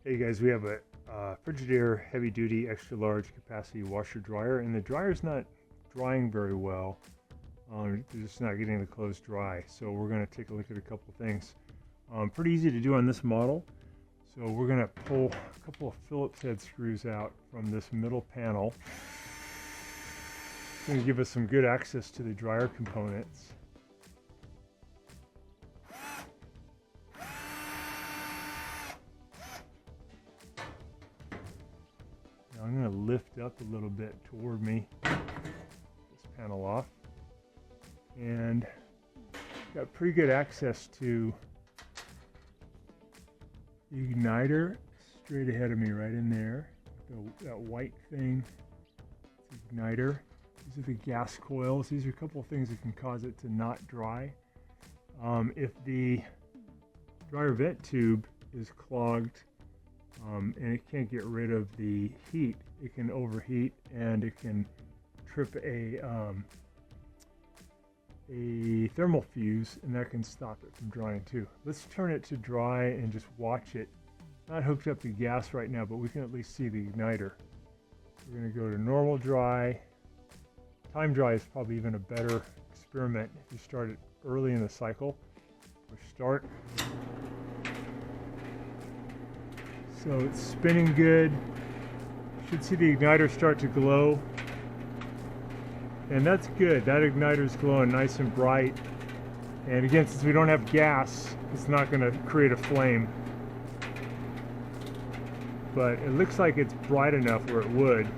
Hey guys, we have a Frigidaire heavy duty extra large capacity washer dryer, and the dryer's not drying very well. It's just not getting the clothes dry. So we're going to take a look at a couple things. Pretty easy to do on this model. So we're going to pull a couple of Phillips head screws out from this middle panel. It's going to give us some good access to the dryer components. I'm going to lift up a little bit toward me, this panel off, and got pretty good access to the igniter straight ahead of me right in there. That white thing, it's the igniter. These are the gas coils. These are a couple of things that can cause it to not dry. If the dryer vent tube is clogged, and it can't get rid of the heat, it can overheat and it can trip a thermal fuse, and that can stop it from drying too. Let's turn it to dry and just watch it. Not hooked up to gas right now, but we can at least see the igniter. We're going to go to normal dry. Time dry is probably even a better experiment if you start it early in the cycle. Push start. So it's spinning good. You should see the igniter start to glow. And that's good. That igniter is glowing nice and bright. And again, since we don't have gas, it's not going to create a flame. But it looks like it's bright enough where it would.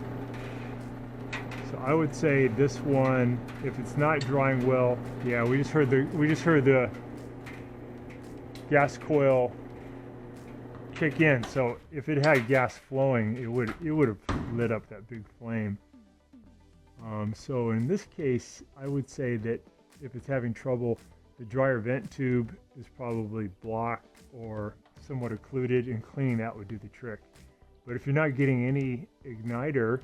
So I would say this one, if it's not drying well, yeah, we just heard the gas coil kick in. So if it had gas flowing, it would have lit up that big flame. So in this case, I would say that if it's having trouble, the dryer vent tube is probably blocked or somewhat occluded, and cleaning that would do the trick. But if you're not getting any igniter,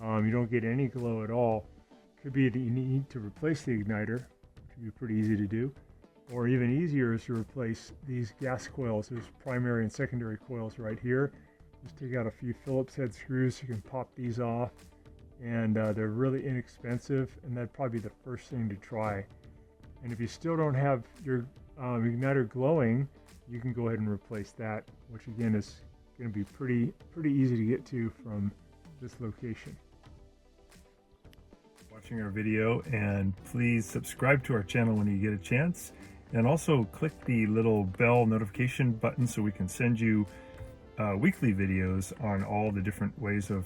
you don't get any glow at all, could be that you need to replace the igniter, which would be pretty easy to do. Or even easier is to replace these gas coils. There's primary and secondary coils right here. Just take out a few Phillips head screws. You can pop these off, and they're really inexpensive, and that'd probably be the first thing to try. And if you still don't have your igniter glowing, you can go ahead and replace that, which again is going to be pretty easy to get to from this location. Watching our video, and please subscribe to our channel when you get a chance. And also click the little bell notification button so we can send you weekly videos on all the different ways of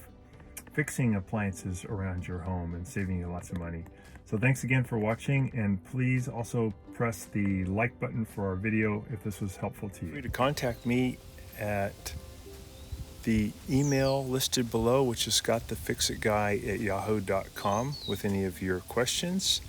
fixing appliances around your home and saving you lots of money. So thanks again for watching, and please also press the like button for our video if this was helpful to you. Feel free to contact me at the email listed below, which is scottthefixitguy@yahoo.com, with any of your questions.